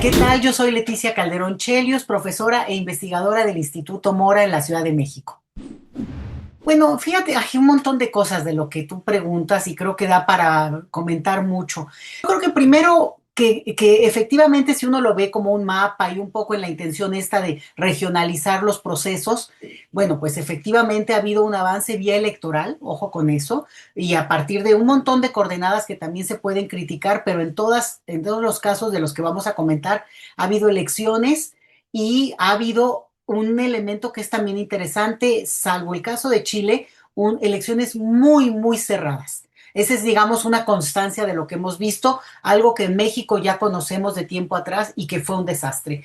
¿Qué tal? Yo soy Leticia Calderón Chelios, profesora e investigadora del Instituto Mora en la Ciudad de México. Bueno, fíjate, hay un montón de cosas de lo que tú preguntas y creo que da para comentar mucho. Yo creo que primero que efectivamente si uno lo ve como un mapa y un poco en la intención esta de regionalizar los procesos, bueno, pues efectivamente ha habido un avance vía electoral, ojo con eso, y a partir de un montón de coordenadas que también se pueden criticar, pero en todos los casos de los que vamos a comentar, ha habido elecciones y ha habido un elemento que es también interesante, salvo el caso de Chile, elecciones muy, muy cerradas. Esa es, digamos, una constancia de lo que hemos visto, algo que en México ya conocemos de tiempo atrás y que fue un desastre,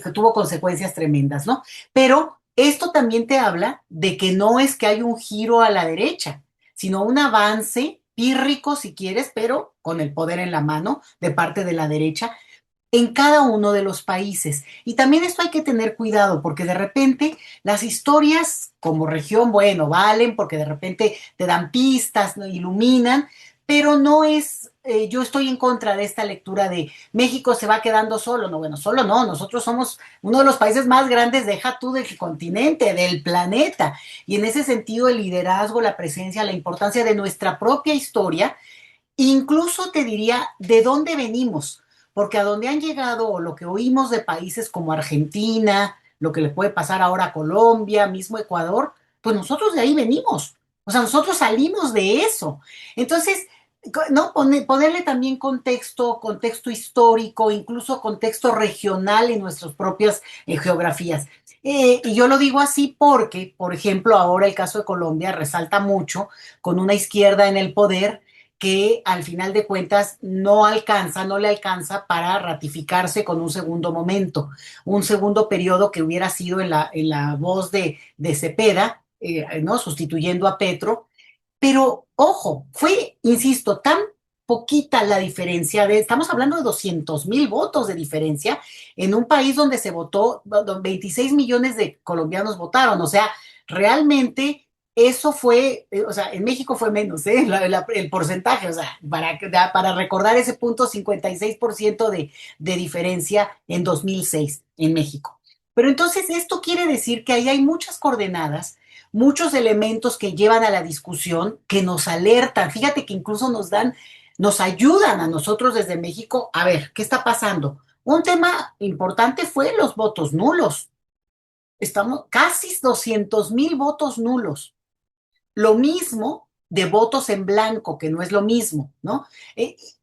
que tuvo consecuencias tremendas, ¿no? Pero esto también te habla de que no es que hay un giro a la derecha, sino un avance pírrico, si quieres, pero con el poder en la mano de parte de la derecha, en cada uno de los países. Y también esto hay que tener cuidado porque de repente las historias como región, bueno, valen porque de repente te dan pistas, ¿no? Iluminan, pero no es, yo estoy en contra de esta lectura de México se va quedando solo. No, bueno, solo no, nosotros somos uno de los países más grandes, deja tú del continente, del planeta. Y en ese sentido el liderazgo, la presencia, la importancia de nuestra propia historia. Incluso te diría de dónde venimos, porque a dónde han llegado o lo que oímos de países como Argentina, lo que le puede pasar ahora a Colombia, mismo Ecuador, pues nosotros de ahí venimos. O sea, nosotros salimos de eso. Entonces, ¿no? Ponerle también contexto, contexto histórico, incluso contexto regional en nuestras propias geografías. Y yo lo digo así porque, por ejemplo, ahora el caso de Colombia resalta mucho con una izquierda en el poder que al final de cuentas no alcanza, no le alcanza para ratificarse con un segundo momento, un segundo periodo que hubiera sido en la voz de Cepeda, ¿no? Sustituyendo a Petro. Pero ojo, fue, insisto, tan poquita la diferencia estamos hablando de 200,000 votos de diferencia en un país donde se votó, donde 26 millones de colombianos votaron, o sea, realmente eso fue, o sea, en México fue menos, ¿eh? El porcentaje, o sea, para recordar ese punto, 56% de diferencia en 2006 en México. Pero entonces esto quiere decir que ahí hay muchas coordenadas, muchos elementos que llevan a la discusión, que nos alertan. Fíjate que incluso nos ayudan a nosotros desde México a ver qué está pasando. Un tema importante fue los votos nulos. Estamos casi 200,000 votos nulos. Lo mismo de votos en blanco, que no es lo mismo, ¿no?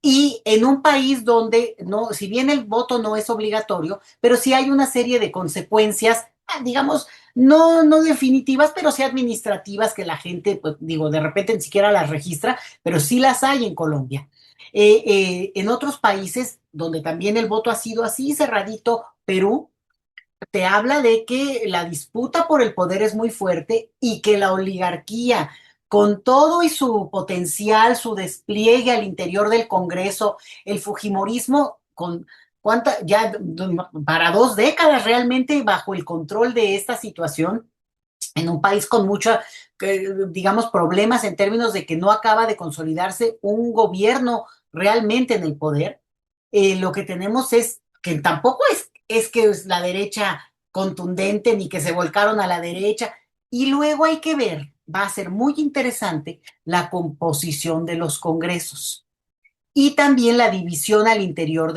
Y en un país donde, no, si bien el voto no es obligatorio, pero sí hay una serie de consecuencias, digamos, no definitivas, pero sí administrativas que la gente, pues digo, de repente ni siquiera las registra, pero sí las hay en Colombia. En otros países donde también el voto ha sido así cerradito, Perú, te habla de que la disputa por el poder es muy fuerte y que la oligarquía, con todo y su potencial, su despliegue al interior del Congreso, el fujimorismo, con ya para 2 décadas realmente bajo el control de esta situación, en un país con mucha, digamos, problemas en términos de que no acaba de consolidarse un gobierno realmente en el poder, lo que tenemos es que tampoco es que es la derecha contundente ni que se volcaron a la derecha. Y luego hay que ver, va a ser muy interesante la composición de los congresos y también la división al interior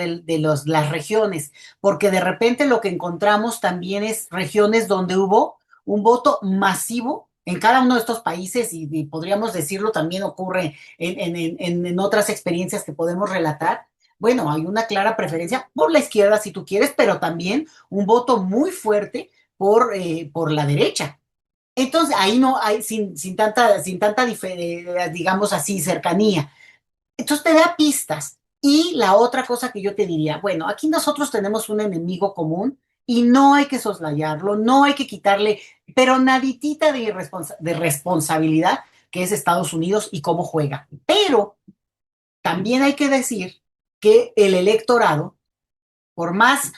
las regiones, porque de repente lo que encontramos también es regiones donde hubo un voto masivo en cada uno de estos países y podríamos decirlo también ocurre en otras experiencias que podemos relatar. Bueno, hay una clara preferencia por la izquierda si tú quieres, pero también un voto muy fuerte por la derecha. Entonces, ahí no hay, sin tanta digamos así, cercanía. Entonces te da pistas. Y la otra cosa que yo te diría, bueno, aquí nosotros tenemos un enemigo común y no hay que soslayarlo, no hay que quitarle, pero naditita de responsabilidad, que es Estados Unidos y cómo juega. Pero también hay que decir que el electorado, por más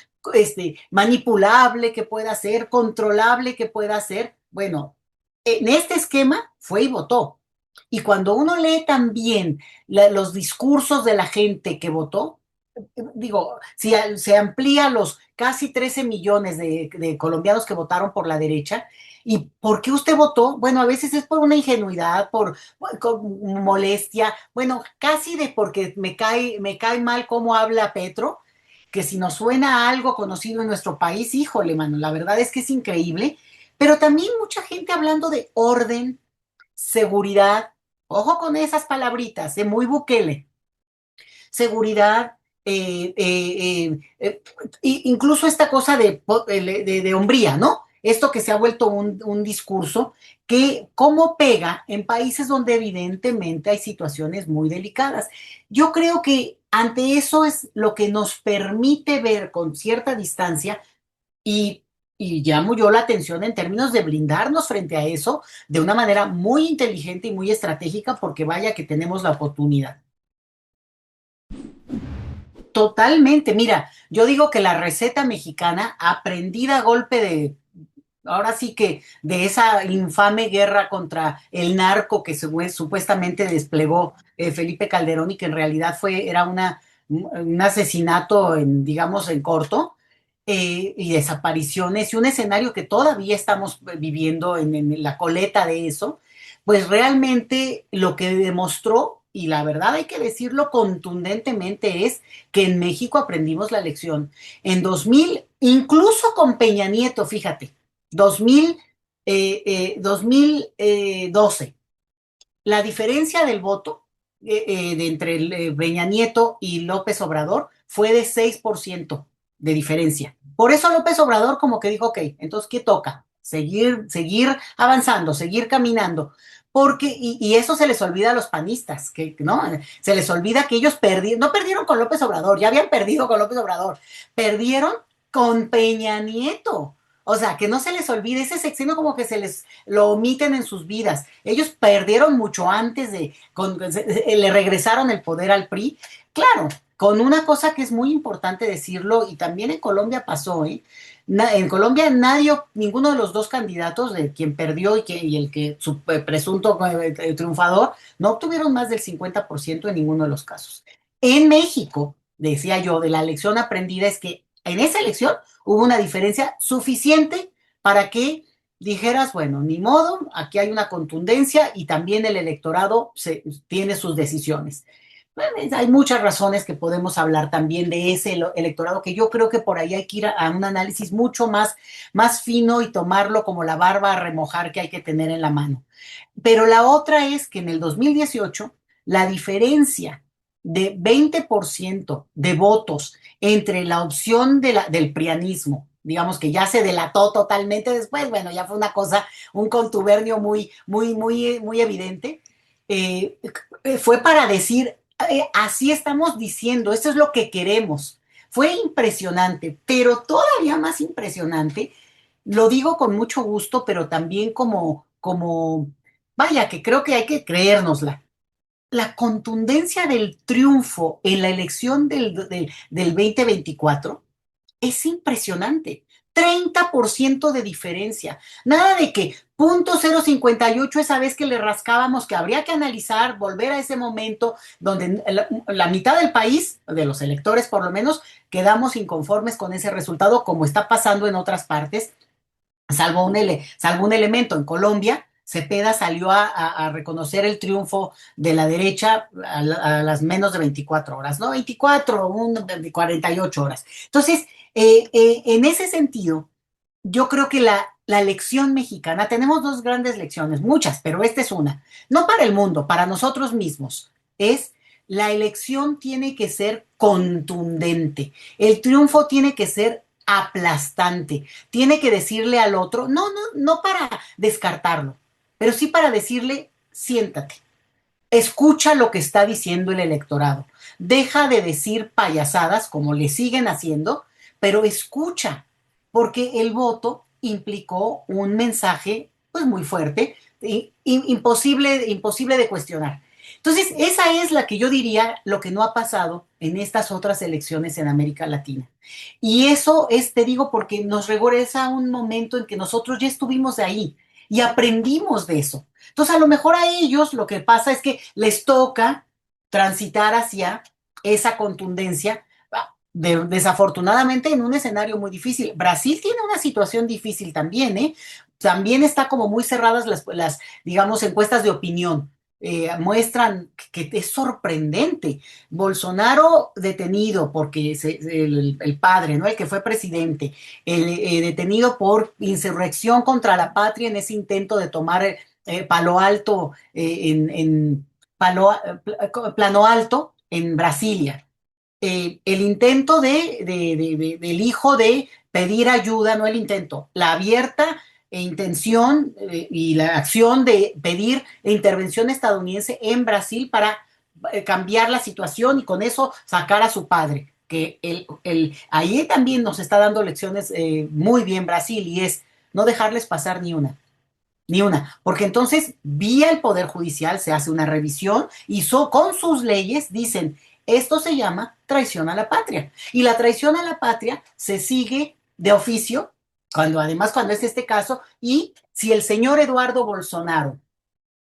manipulable que pueda ser, controlable que pueda ser, bueno, en este esquema fue y votó. Y cuando uno lee también los discursos de la gente que votó, digo, si se amplía los casi 13 millones de colombianos que votaron por la derecha, ¿y por qué usted votó? Bueno, a veces es por una ingenuidad, con molestia, bueno, casi de porque me cae mal cómo habla Petro, que si nos suena a algo conocido en nuestro país, híjole, mano, la verdad es que es increíble, pero también mucha gente hablando de orden, seguridad, ojo con esas palabritas, de muy Bukele, seguridad, incluso esta cosa de hombría, ¿no? Esto que se ha vuelto un discurso que cómo pega en países donde evidentemente hay situaciones muy delicadas. Yo creo que ante eso es lo que nos permite ver con cierta distancia y, y llamo yo la atención en términos de blindarnos frente a eso de una manera muy inteligente y muy estratégica porque vaya que tenemos la oportunidad. Totalmente, mira, yo digo que la receta mexicana, aprendida a golpe de, ahora sí que de esa infame guerra contra el narco que supuestamente desplegó Felipe Calderón y que en realidad era un asesinato, digamos, en corto, y desapariciones y un escenario que todavía estamos viviendo en la coleta de eso, pues realmente lo que demostró, y la verdad hay que decirlo contundentemente, es que en México aprendimos la lección. En 2000, incluso con Peña Nieto, fíjate, 2012, la diferencia del voto entre Peña Nieto y López Obrador fue de 6% de diferencia. Por eso López Obrador como que dijo, ok, entonces, ¿qué toca? Seguir avanzando, seguir caminando. Porque, y eso se les olvida a los panistas, que, ¿no? Se les olvida que ellos perdieron, no perdieron con López Obrador, ya habían perdido con López Obrador, perdieron con Peña Nieto. O sea, que no se les olvide, ese sexenio como que se les lo omiten en sus vidas. Ellos perdieron mucho antes le regresaron el poder al PRI. Claro, con una cosa que es muy importante decirlo, y también en Colombia pasó, ¿eh? En Colombia nadie, ninguno de los dos candidatos, de quien perdió y el que su presunto triunfador, no obtuvieron más del 50% en ninguno de los casos. En México, decía yo, de la lección aprendida es que en esa elección hubo una diferencia suficiente para que dijeras, bueno, ni modo, aquí hay una contundencia y también el electorado tiene sus decisiones. Bueno, hay muchas razones que podemos hablar también de ese electorado, que yo creo que por ahí hay que ir a un análisis mucho más fino y tomarlo como la barba a remojar que hay que tener en la mano. Pero la otra es que en el 2018 la diferencia de 20% de votos entre la opción del prianismo, digamos que ya se delató totalmente después, bueno, ya fue una cosa, un contubernio muy evidente, eh, fue para decir, así estamos diciendo, esto es lo que queremos. Fue impresionante, pero todavía más impresionante, lo digo con mucho gusto, pero también vaya, que creo que hay que creérnosla. La contundencia del triunfo en la elección del 2024 es impresionante. 30% de diferencia. Nada de que 0.058 esa vez que le rascábamos, que habría que analizar, volver a ese momento donde la mitad del país, de los electores por lo menos, quedamos inconformes con ese resultado, como está pasando en otras partes, salvo un elemento. En Colombia, Cepeda salió a reconocer el triunfo de la derecha a las menos de 24 horas, ¿no? 24, 48 horas. Entonces, en ese sentido, yo creo que la lección mexicana, tenemos dos grandes lecciones, muchas, pero esta es una, no para el mundo, para nosotros mismos, es la elección tiene que ser contundente, el triunfo tiene que ser aplastante, tiene que decirle al otro, no para descartarlo, pero sí para decirle, siéntate, escucha lo que está diciendo el electorado, deja de decir payasadas como le siguen haciendo, pero escucha, porque el voto implicó un mensaje pues muy fuerte, imposible de cuestionar. Entonces, esa es la que yo diría lo que no ha pasado en estas otras elecciones en América Latina. Y eso es, te digo, porque nos regresa a un momento en que nosotros ya estuvimos de ahí y aprendimos de eso. Entonces, a lo mejor a ellos lo que pasa es que les toca transitar hacia esa contundencia, desafortunadamente en un escenario muy difícil. Brasil tiene una situación difícil también, ¿eh? También está como muy cerradas digamos, encuestas de opinión. Muestran que es sorprendente. Bolsonaro detenido porque el padre, ¿no? El que fue presidente, detenido por insurrección contra la patria en ese intento de tomar Palo Alto, Plano Alto, en Brasilia. El intento del hijo de pedir ayuda, no el intento, la abierta intención y la acción de pedir intervención estadounidense en Brasil para cambiar la situación y con eso sacar a su padre. Que ahí también nos está dando lecciones muy bien Brasil y es no dejarles pasar ni una. Ni una, porque entonces vía el Poder Judicial se hace una revisión y con sus leyes dicen, esto se llama traición a la patria. Y la traición a la patria se sigue de oficio, cuando es este caso, y si el señor Eduardo Bolsonaro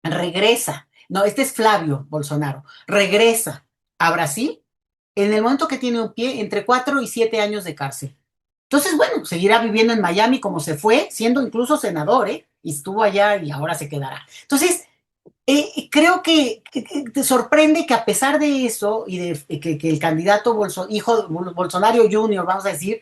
regresa, no, este es Flavio Bolsonaro, regresa a Brasil, en el momento que tiene un pie, entre 4 y 7 años de cárcel. Entonces, bueno, seguirá viviendo en Miami como se fue, siendo incluso senador, ¿eh? Y estuvo allá y ahora se quedará. Entonces, creo que te sorprende que a pesar de eso y de que el candidato hijo de Bolsonaro Junior, vamos a decir,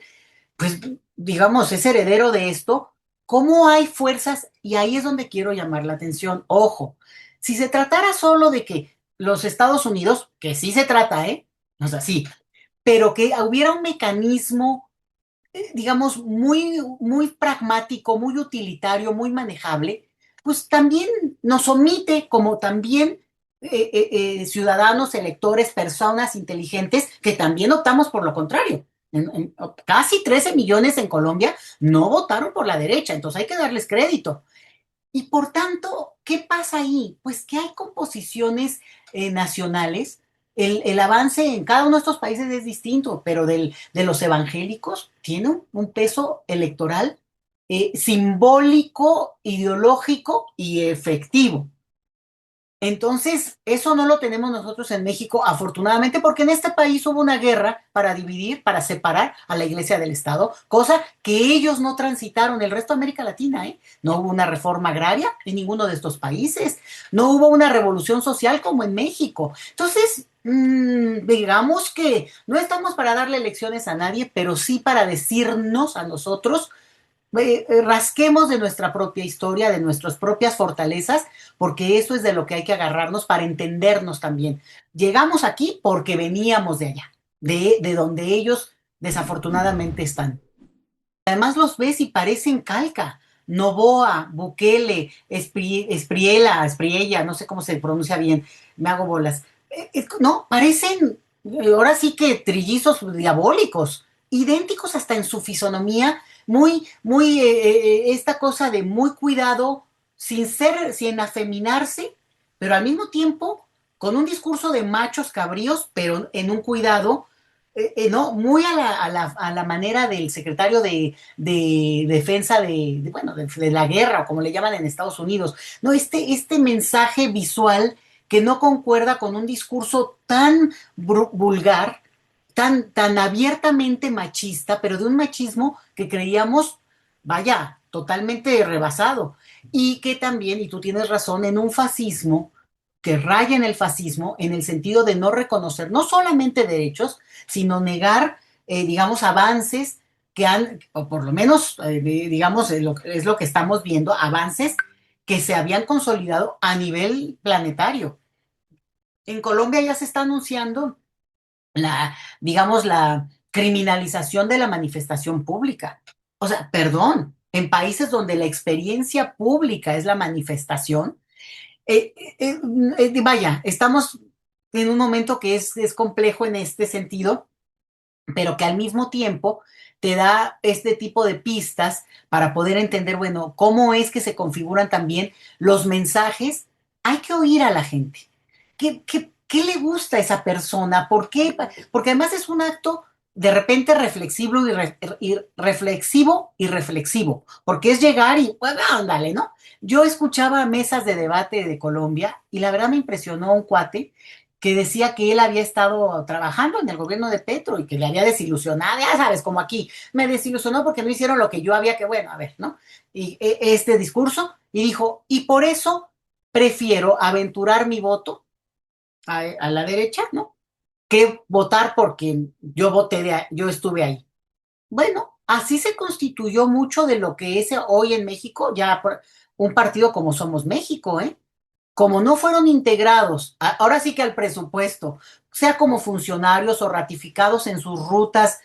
pues digamos, es heredero de esto, ¿cómo hay fuerzas? Y ahí es donde quiero llamar la atención. Ojo, si se tratara solo de que los Estados Unidos, que sí se trata, ¿eh? O sea, sí, pero que hubiera un mecanismo digamos, muy pragmático, muy utilitario, muy manejable, pues también nos omite como también ciudadanos, electores, personas inteligentes que también optamos por lo contrario. Casi 13 millones en Colombia no votaron por la derecha, entonces hay que darles crédito. Y por tanto, ¿qué pasa ahí? Pues que hay composiciones nacionales. El avance en cada uno de estos países es distinto, pero de los evangélicos tiene un peso electoral simbólico, ideológico y efectivo. Entonces, eso no lo tenemos nosotros en México, afortunadamente, porque en este país hubo una guerra para dividir, para separar a la Iglesia del Estado, cosa que ellos no transitaron, el resto de América Latina, ¿eh? No hubo una reforma agraria en ninguno de estos países, no hubo una revolución social como en México. Entonces, digamos que no estamos para darle lecciones a nadie, pero sí para decirnos a nosotros rasquemos de nuestra propia historia, de nuestras propias fortalezas, porque eso es de lo que hay que agarrarnos para entendernos también. Llegamos aquí porque veníamos de allá, de donde ellos desafortunadamente están. Además los ves y parecen calca. Novoa, Bukele, Espriella, no sé cómo se pronuncia bien, me hago bolas. No, parecen ahora sí que trillizos diabólicos, idénticos hasta en su fisonomía, esta cosa de muy cuidado, sin afeminarse, pero al mismo tiempo con un discurso de machos cabríos, pero en un cuidado no, muy a la manera del secretario de Defensa bueno, de la guerra, o como le llaman en Estados Unidos. No, este mensaje visual que no concuerda con un discurso tan vulgar, tan abiertamente machista, pero de un machismo que creíamos, vaya, totalmente rebasado. Y que también, y tú tienes razón, en un fascismo que raya en el fascismo, en el sentido de no reconocer no solamente derechos, sino negar, digamos, avances que han, o por lo menos, digamos, es lo que estamos viendo, avances que se habían consolidado a nivel planetario. En Colombia ya se está anunciando digamos, la criminalización de la manifestación pública. O sea, perdón, en países donde la experiencia pública es la manifestación, vaya, estamos en un momento que es complejo en este sentido, pero que al mismo tiempo te da este tipo de pistas para poder entender, bueno, cómo es que se configuran también los mensajes. Hay que oír a la gente. ¿Qué le gusta a esa persona? ¿Por qué? Porque además es un acto de repente reflexivo y reflexivo, porque es llegar y, pues, ándale, ¿no? Yo escuchaba mesas de debate de Colombia y la verdad me impresionó un cuate que decía que él había estado trabajando en el gobierno de Petro y que le había desilusionado, ya sabes, como aquí, me desilusionó porque no hicieron lo que yo había que, bueno, a ver, ¿no? Y este discurso, y dijo, y por eso prefiero aventurar mi voto a la derecha, ¿no? Que votar porque yo voté, yo estuve ahí. Bueno, así se constituyó mucho de lo que es hoy en México, ya un partido como Somos México, ¿eh? Como no fueron integrados, ahora sí que al presupuesto, sea como funcionarios o ratificados en sus rutas,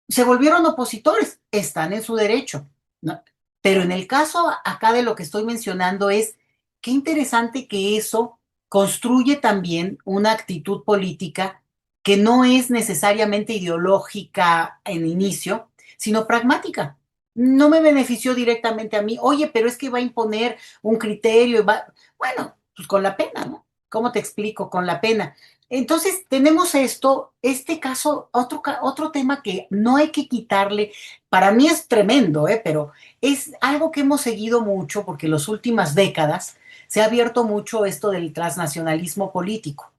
se volvieron opositores, están en su derecho, ¿no? Pero en el caso acá de lo que estoy mencionando es, qué interesante que eso construye también una actitud política que no es necesariamente ideológica en inicio, sino pragmática. No me benefició directamente a mí, oye, pero es que va a imponer un criterio, bueno, pues con la pena, ¿no? ¿Cómo te explico? Con la pena. Entonces, tenemos esto, este caso, otro tema que no hay que quitarle, para mí es tremendo, pero es algo que hemos seguido mucho porque en las últimas décadas se ha abierto mucho esto del transnacionalismo político.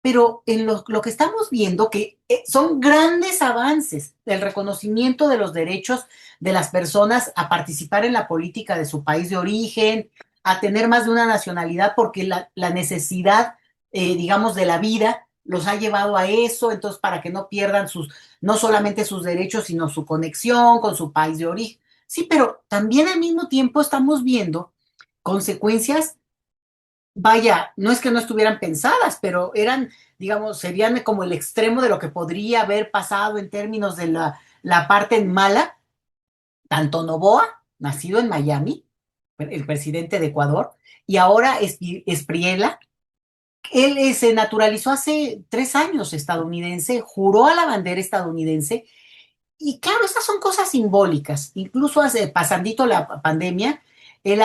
Pero en lo que estamos viendo, que son grandes avances del reconocimiento de los derechos de las personas a participar en la política de su país de origen, a tener más de una nacionalidad, porque la necesidad, digamos, de la vida los ha llevado a eso, entonces para que no pierdan no solamente sus derechos, sino su conexión con su país de origen. Sí, pero también al mismo tiempo estamos viendo consecuencias. Vaya, no es que no estuvieran pensadas, pero eran, digamos, serían como el extremo de lo que podría haber pasado en términos de la parte mala. Tanto Noboa, nacido en Miami, el presidente de Ecuador, y ahora Espriella, él se naturalizó hace 3 años estadounidense, juró a la bandera estadounidense y claro, estas son cosas simbólicas. Incluso hace, pasandito la pandemia, él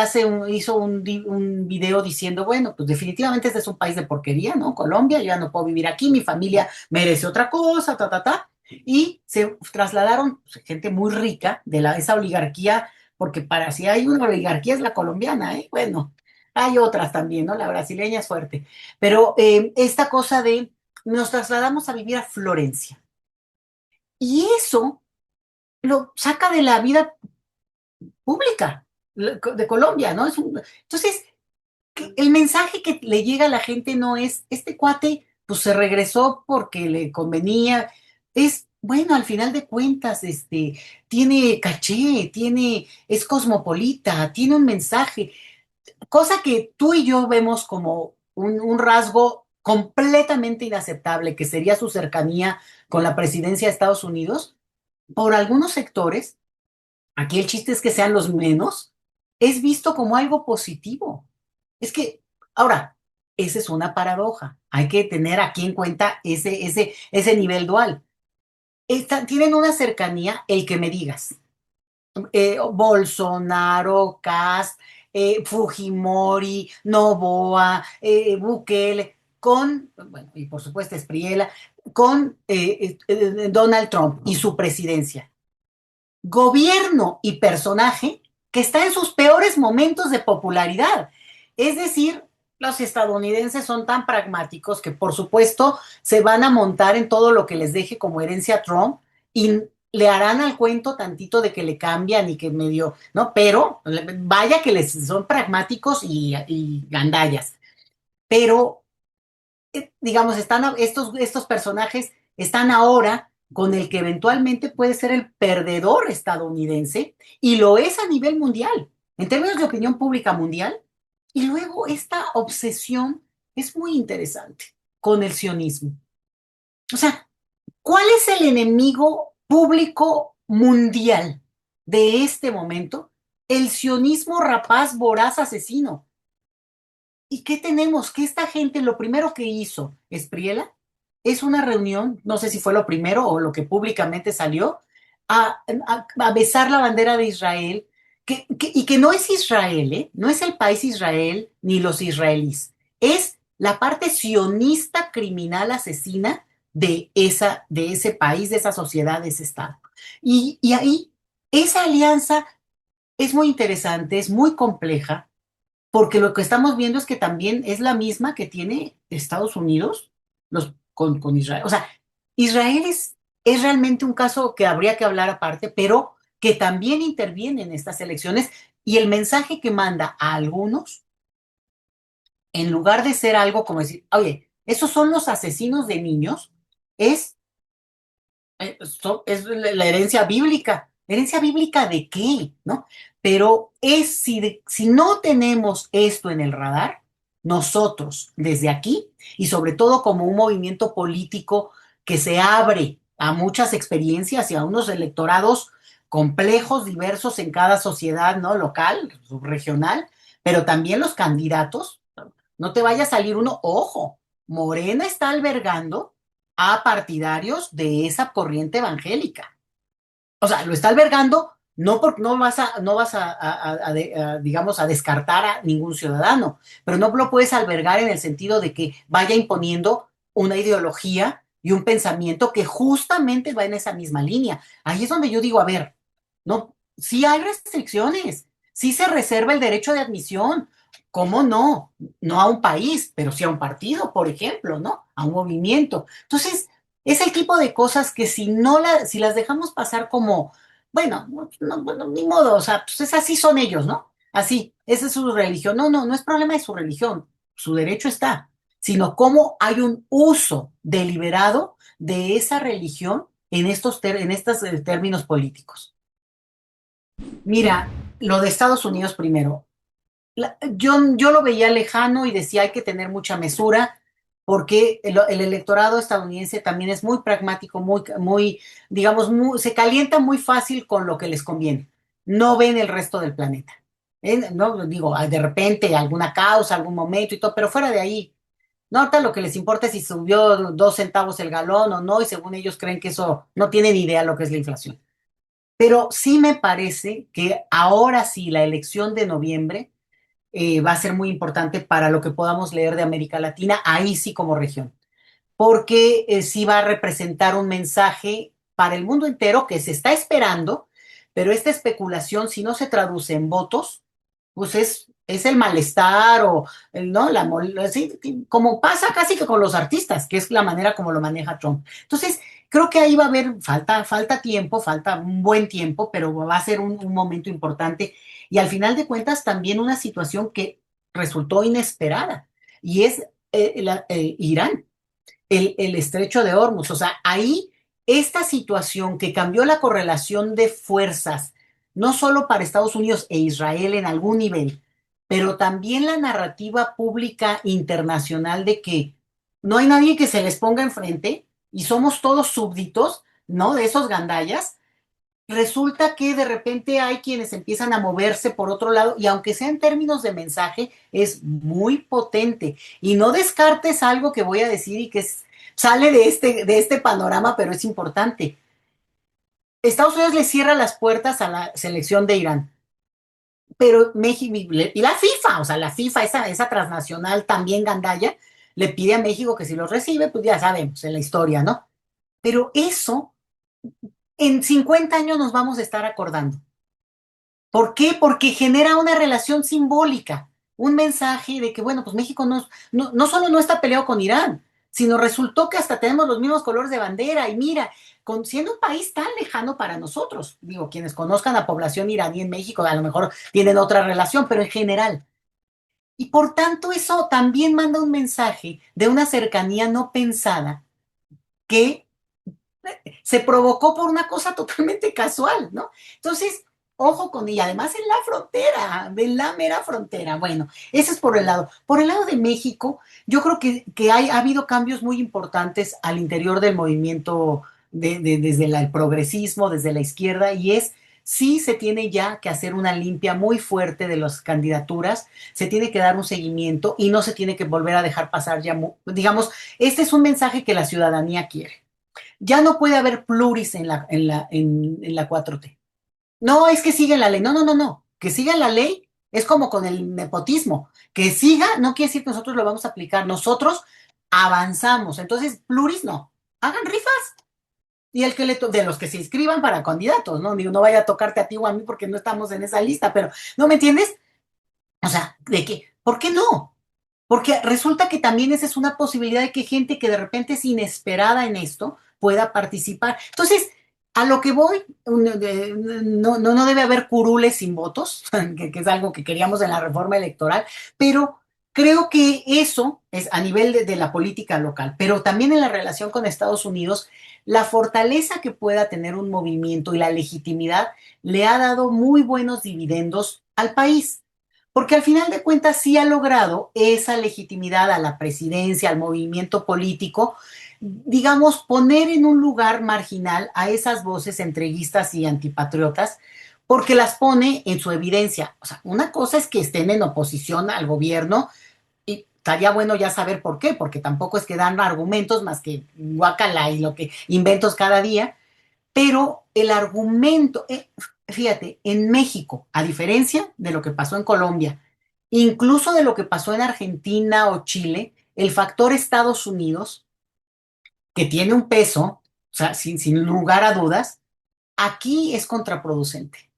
hizo un video diciendo, bueno, pues definitivamente este es un país de porquería, ¿no? Colombia, yo ya no puedo vivir aquí, mi familia merece otra cosa, ta, ta, ta. Y se trasladaron pues, gente muy rica de esa oligarquía, porque para si hay una oligarquía es la colombiana, ¿eh? Bueno, hay otras también, ¿no? La brasileña es fuerte. Pero esta cosa de, nos trasladamos a vivir a Florencia. Y eso lo saca de la vida pública de Colombia, ¿no? Entonces, el mensaje que le llega a la gente no es, este cuate, pues se regresó porque le convenía, es, bueno, al final de cuentas, tiene caché, es cosmopolita, tiene un mensaje, cosa que tú y yo vemos como un rasgo completamente inaceptable, que sería su cercanía con la presidencia de Estados Unidos, por algunos sectores. Aquí el chiste es que sean los menos, es visto como algo positivo. Es que, ahora, esa es una paradoja. Hay que tener aquí en cuenta ese nivel dual. Tienen una cercanía, el que me digas. Bolsonaro, Kast, Fujimori, Noboa, Bukele, bueno, y por supuesto Espriella, con Donald Trump y su presidencia, gobierno y personaje que está en sus peores momentos de popularidad. Es decir, los estadounidenses son tan pragmáticos que por supuesto se van a montar en todo lo que les deje como herencia a Trump y le harán al cuento tantito de que le cambian y que medio, ¿no? Pero vaya que les son pragmáticos y gandallas. Pero digamos, estos personajes están ahora con el que eventualmente puede ser el perdedor estadounidense y lo es a nivel mundial, en términos de opinión pública mundial. Y luego esta obsesión es muy interesante con el sionismo. O sea, ¿cuál es el enemigo público mundial de este momento? El sionismo rapaz, voraz, asesino. ¿Y qué tenemos? Que esta gente lo primero que hizo, Espriela, es una reunión, no sé si fue lo primero o lo que públicamente salió, a besar la bandera de Israel, y que no es Israel, ¿eh? No es el país Israel ni los israelíes, es la parte sionista criminal asesina de ese país, de esa sociedad, de ese Estado. Y ahí, esa alianza es muy interesante, es muy compleja porque lo que estamos viendo es que también es la misma que tiene Estados Unidos. con Israel. O sea, Israel es realmente un caso que habría que hablar aparte, pero que también interviene en estas elecciones y el mensaje que manda a algunos, en lugar de ser algo como decir, oye, esos son los asesinos de niños, es, es la herencia bíblica. ¿Herencia bíblica de qué? ¿No? Pero es si no tenemos esto en el radar, nosotros desde aquí, y sobre todo como un movimiento político que se abre a muchas experiencias y a unos electorados complejos, diversos en cada sociedad, ¿no? Local, subregional, pero también los candidatos, no te vaya a salir uno, ojo, Morena está albergando a partidarios de esa corriente evangélica. O sea, lo está albergando no porque digamos, a descartar a ningún ciudadano, pero no lo puedes albergar en el sentido de que vaya imponiendo una ideología y un pensamiento que justamente va en esa misma línea. Ahí es donde yo digo, a ver, no, sí hay restricciones, sí se reserva el derecho de admisión. ¿Cómo no? No a un país, pero sí a un partido, por ejemplo, ¿no? A un movimiento. Entonces, es el tipo de cosas que si las dejamos pasar como, bueno, bueno, ni modo, o sea, pues es así son ellos, ¿no? Así, esa es su religión. No, no, no es problema de su religión, su derecho está, sino cómo hay un uso deliberado de esa religión en estos términos políticos. Mira, lo de Estados Unidos primero. Yo lo veía lejano y decía hay que tener mucha mesura porque el electorado estadounidense también es muy pragmático, digamos, se calienta muy fácil con lo que les conviene. No ven el resto del planeta. No digo, de repente alguna causa, algún momento y todo, pero fuera de ahí, nota lo que les importa es si subió 2 centavos el galón o no, y según ellos creen que eso no tienen idea lo que es la inflación. Pero sí me parece que ahora sí, la elección de noviembre va a ser muy importante para lo que podamos leer de América Latina, ahí sí como región, porque sí va a representar un mensaje para el mundo entero que se está esperando, pero esta especulación, si no se traduce en votos, pues es el malestar o, ¿no? Así, como pasa casi que con los artistas, que es la manera como lo maneja Trump. Entonces, creo que ahí va a haber, falta tiempo, falta un buen tiempo, pero va a ser un momento importante y al final de cuentas también una situación que resultó inesperada y es Irán, el estrecho de Hormuz. O sea, ahí esta situación que cambió la correlación de fuerzas, no solo para Estados Unidos e Israel en algún nivel, pero también la narrativa pública internacional de que no hay nadie que se les ponga enfrente y somos todos súbditos, ¿no? De esos gandallas. Resulta que de repente hay quienes empiezan a moverse por otro lado y aunque sea en términos de mensaje, es muy potente. Y no descartes algo que voy a decir y que sale de este panorama, pero es importante. Estados Unidos le cierra las puertas a la selección de Irán, pero México y la FIFA, o sea, la FIFA, esa transnacional también gandalla, le pide a México que si los recibe, pues ya sabemos, en la historia, ¿no? Pero eso, en 50 años nos vamos a estar acordando. ¿Por qué? Porque genera una relación simbólica, un mensaje de que, bueno, pues México no solo no está peleado con Irán, sino resultó que hasta tenemos los mismos colores de bandera y mira, siendo un país tan lejano para nosotros, digo, quienes conozcan a población iraní en México a lo mejor tienen otra relación, pero en general. Y por tanto eso también manda un mensaje de una cercanía no pensada que se provocó por una cosa totalmente casual, ¿no? Entonces, ojo con ella, además en la frontera, en la mera frontera. Bueno, ese es por el lado. Por el lado de México, yo creo que ha habido cambios muy importantes al interior del movimiento desde el progresismo, desde la izquierda, y sí se tiene ya que hacer una limpia muy fuerte de las candidaturas, se tiene que dar un seguimiento y no se tiene que volver a dejar pasar ya, digamos, este es un mensaje que la ciudadanía quiere. Ya no puede haber pluris en la 4T. No, es que sigue la ley. No, no, no, no. Que siga la ley es como con el nepotismo. Que siga no quiere decir que nosotros lo vamos a aplicar. Nosotros avanzamos. Entonces, pluris no. Hagan rifas. Y el que de los que se inscriban para candidatos, ¿no? Digo, no vaya a tocarte a ti o a mí porque no estamos en esa lista, pero ¿no me entiendes? O sea, ¿de qué? ¿Por qué no? porque resulta que también esa es una posibilidad de que gente que de repente es inesperada en esto pueda participar. Entonces, a lo que voy, no debe haber curules sin votos, que es algo que queríamos en la reforma electoral, pero creo que eso es a nivel de la política local, pero también en la relación con Estados Unidos, la fortaleza que pueda tener un movimiento y la legitimidad le ha dado muy buenos dividendos al país. Porque al final de cuentas sí ha logrado esa legitimidad a la presidencia, al movimiento político, digamos, poner en un lugar marginal a esas voces entreguistas y antipatriotas, porque las pone en su evidencia. O sea, una cosa es que estén en oposición al gobierno, y estaría bueno ya saber por qué, porque tampoco es que dan argumentos más que guacala y lo que inventos cada día, pero el argumento, fíjate, en México, a diferencia de lo que pasó en Colombia, incluso de lo que pasó en Argentina o Chile, el factor Estados Unidos, que tiene un peso, o sea, sin lugar a dudas, aquí es contraproducente.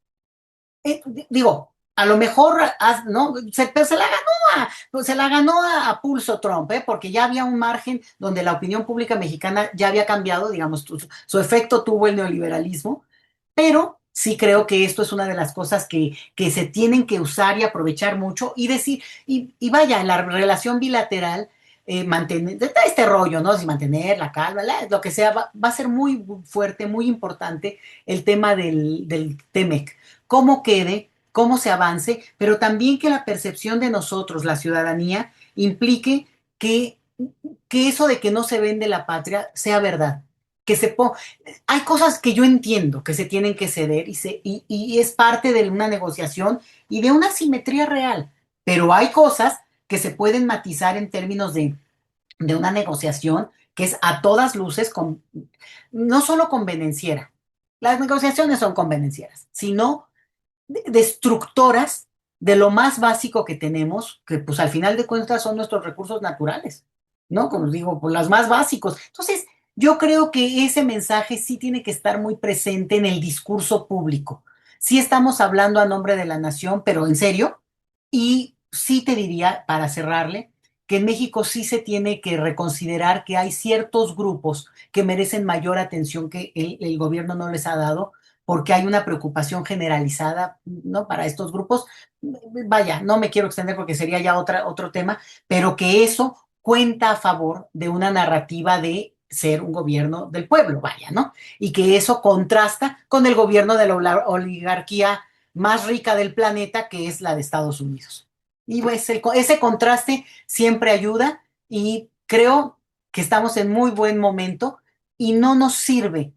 Digo, a lo mejor, ¿no? Pero se la ganó pues se la ganó a pulso Trump, ¿eh? Porque ya había un margen donde la opinión pública mexicana ya había cambiado, digamos, su efecto tuvo el neoliberalismo, pero sí creo que esto es una de las cosas que se tienen que usar y aprovechar mucho y decir, y vaya, en la relación bilateral, mantener este rollo, ¿no? Si mantener la calma, lo que sea, va a ser muy fuerte, muy importante el tema del TEMEC, cómo quede, cómo se avance, pero también que la percepción de nosotros, la ciudadanía, implique que, que eso de que no se vende la patria sea verdad. Que se po Hay cosas que yo entiendo que se tienen que ceder y es parte de una negociación y de una simetría real, pero hay cosas que se pueden matizar en términos de una negociación que es a todas luces, no solo convenenciera, las negociaciones son convenencieras, sino destructoras de lo más básico que tenemos, que pues al final de cuentas son nuestros recursos naturales, ¿no? Como digo, pues las más básicos. Entonces, yo creo que ese mensaje sí tiene que estar muy presente en el discurso público. Sí estamos hablando a nombre de la nación, pero en serio, y sí te diría, para cerrarle, que en México sí se tiene que reconsiderar que hay ciertos grupos que merecen mayor atención que el gobierno no les ha dado, porque hay una preocupación generalizada, ¿no? Para estos grupos. Vaya, no me quiero extender porque sería ya otro tema, pero que eso cuenta a favor de una narrativa de ser un gobierno del pueblo, vaya, ¿no? Y que eso contrasta con el gobierno de la oligarquía más rica del planeta, que es la de Estados Unidos. Y pues ese contraste siempre ayuda y creo que estamos en muy buen momento y no nos sirve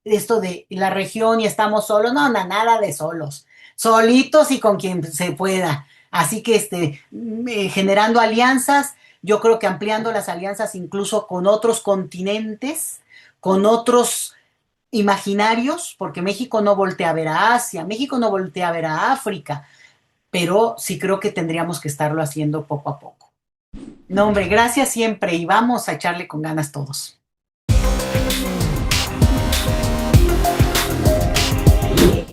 esto de la región y estamos solos, no, nada de solos, solitos y con quien se pueda. Así que generando alianzas, yo creo que ampliando las alianzas incluso con otros continentes, con otros imaginarios, porque México no voltea a ver a Asia, México no voltea a ver a África, pero sí creo que tendríamos que estarlo haciendo poco a poco. No, hombre, gracias siempre y vamos a echarle con ganas todos.